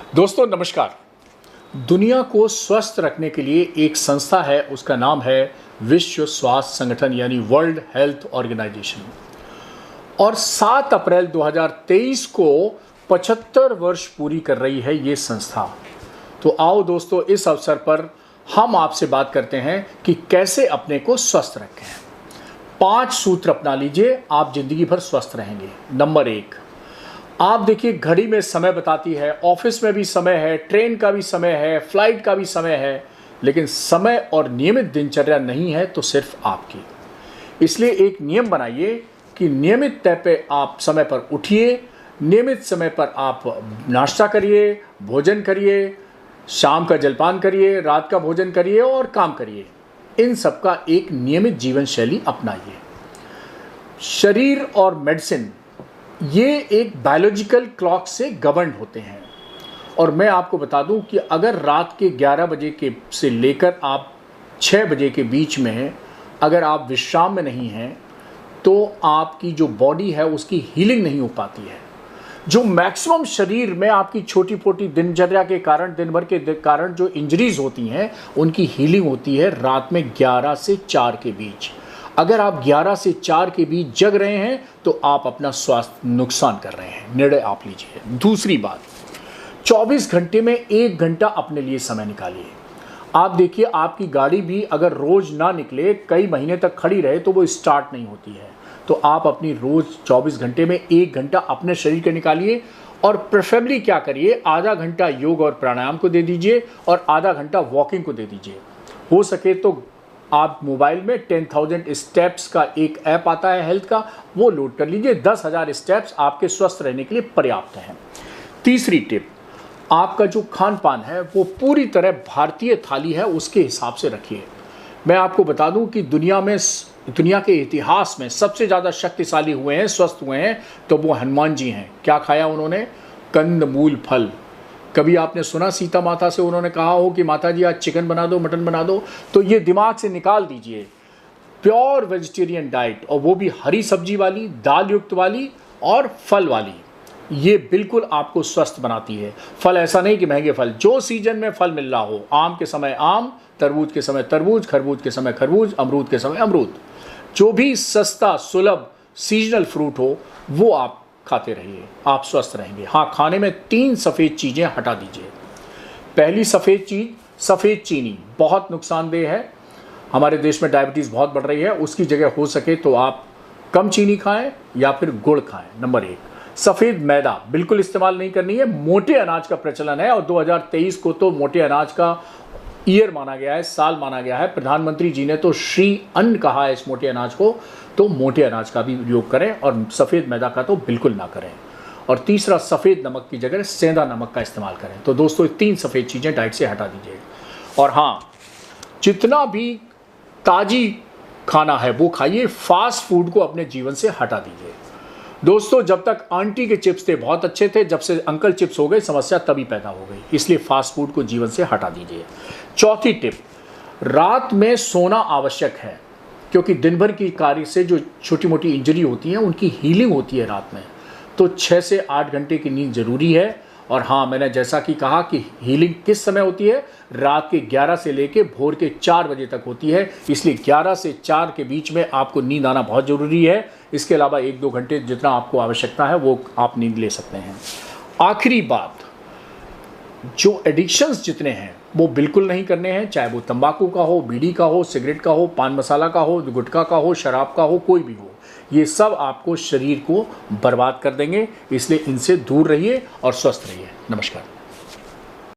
दोस्तों नमस्कार। दुनिया को स्वस्थ रखने के लिए एक संस्था है, उसका नाम है विश्व स्वास्थ्य संगठन यानी वर्ल्ड हेल्थ ऑर्गेनाइजेशन। और 7 अप्रैल 2023 को 75 वर्ष पूरी कर रही है ये संस्था। तो आओ दोस्तों, इस अवसर पर हम आपसे बात करते हैं कि कैसे अपने को स्वस्थ रखें। 5 सूत्र अपना लीजिए, आप जिंदगी भर स्वस्थ रहेंगे। नंबर 1, आप देखिए घड़ी में समय बताती है, ऑफिस में भी समय है, ट्रेन का भी समय है, फ्लाइट का भी समय है, लेकिन समय और नियमित दिनचर्या नहीं है तो सिर्फ आपकी। इसलिए एक नियम बनाइए कि नियमित तय पे आप समय पर उठिए, नियमित समय पर आप नाश्ता करिए, भोजन करिए, शाम का जलपान करिए, रात का भोजन करिए और काम करिए। इन सब का एक नियमित जीवन शैली अपनाइए। शरीर और मेडिसिन ये एक बायोलॉजिकल क्लॉक से गवर्न होते हैं। और मैं आपको बता दूं कि अगर रात के 11 बजे के से लेकर आप 6 बजे के बीच में अगर आप विश्राम में नहीं हैं तो आपकी जो बॉडी है उसकी हीलिंग नहीं हो पाती है। जो मैक्सिमम शरीर में आपकी छोटी छोटी दिनचर्या के कारण, दिन भर के कारण जो इंजरीज होती हैं उनकी हीलिंग होती है रात में 11 से 4 के बीच। अगर आप 11 से 4 के बीच जग रहे हैं तो आप अपना स्वास्थ्य नुकसान कर रहे हैं। निर्णय आप लीजिए। दूसरी बात, 24 घंटे में 1 घंटा अपने लिए समय निकालिए। आप देखिए आपकी गाड़ी भी अगर रोज ना निकले, कई महीने तक खड़ी रहे तो वो स्टार्ट नहीं होती है। तो आप अपनी रोज 24 घंटे में 1 घंटा अपने शरीर के निकालिए और प्रेफरेबली क्या करिए, आधा घंटा योग और प्राणायाम को दे दीजिए और आधा घंटा वॉकिंग को दे दीजिए। हो सके तो आप मोबाइल में 10,000 स्टेप्स का एक ऐप आता है हेल्थ का, वो लोड कर लीजिए। 10,000 स्टेप्स आपके स्वस्थ रहने के लिए पर्याप्त हैं। तीसरी टिप, आपका जो खान पान है वो पूरी तरह भारतीय थाली है उसके हिसाब से रखिए। मैं आपको बता दूं कि दुनिया के इतिहास में सबसे ज़्यादा शक्तिशाली हुए हैं, स्वस्थ हुए हैं तो वो हनुमान जी हैं। क्या खाया उन्होंने? कंद मूल फल। कभी आपने सुना सीता माता से उन्होंने कहा हो कि माता जी आज चिकन बना दो, मटन बना दो? तो ये दिमाग से निकाल दीजिए। प्योर वेजिटेरियन डाइट, और वो भी हरी सब्जी वाली, दाल युक्त वाली और फल वाली, ये बिल्कुल आपको स्वस्थ बनाती है। फल ऐसा नहीं कि महंगे फल, जो सीजन में फल मिल रहा हो, आम के समय आम, तरबूज के समय तरबूज, खरबूज के समय खरबूज, अमरूद के समय अमरूद, जो भी सस्ता सुलभ सीजनल फ्रूट हो वो आप खाते रहिए, आप स्वस्थ रहेंगे। हाँ, खाने में 3 सफ़ेद चीज़ें हटा दीजिए। पहली सफ़ेद चीज़, सफ़ेद चीनी बहुत नुकसानदेह है। हमारे देश में डायबिटीज़ बहुत बढ़ रही है, उसकी जगह हो सके तो आप कम चीनी खाएं या फिर गुड़ खाएं। नंबर 1, सफ़ेद मैदा बिल्कुल इस्तेमाल नहीं करनी है। मोटे अनाज का प्रचलन है और 2023 को तो मोटे अनाज का ईयर माना गया है, साल माना गया है। प्रधानमंत्री जी ने तो श्री अन्न कहा है इस मोटे अनाज को, तो मोटे अनाज का भी उपयोग करें और सफ़ेद मैदा का तो बिल्कुल ना करें। और तीसरा, सफ़ेद नमक की जगह सेंधा नमक का इस्तेमाल करें। तो दोस्तों 3 सफ़ेद चीज़ें डाइट से हटा दीजिए। और हाँ, जितना भी ताज़ी खाना है वो खाइए, फास्ट फूड को अपने जीवन से हटा दीजिए। दोस्तों जब तक आंटी के चिप्स थे बहुत अच्छे थे, जब से अंकल चिप्स हो गए समस्या तभी पैदा हो गई। इसलिए फास्ट फूड को जीवन से हटा दीजिए। चौथी टिप, रात में सोना आवश्यक है क्योंकि दिन भर की कार्य से जो छोटी मोटी इंजरी होती है उनकी हीलिंग होती है रात में। तो 6 से 8 घंटे की नींद जरूरी है। और हाँ, मैंने जैसा कि कहा कि हीलिंग किस समय होती है, रात के 11 से लेके भोर के 4 बजे तक होती है। इसलिए 11 से 4 के बीच में आपको नींद आना बहुत ज़रूरी है। इसके अलावा 1-2 घंटे जितना आपको आवश्यकता है वो आप नींद ले सकते हैं। आखिरी बात, जो एडिक्शंस जितने हैं वो बिल्कुल नहीं करने हैं, चाहे वो तंबाकू का हो, बीड़ी का हो, सिगरेट का हो, पान मसाला का हो, गुटखा का हो, शराब का हो, कोई भी हो। ये सब आपको शरीर को बर्बाद कर देंगे। इसलिए इनसे दूर रहिए और स्वस्थ रहिए। नमस्कार।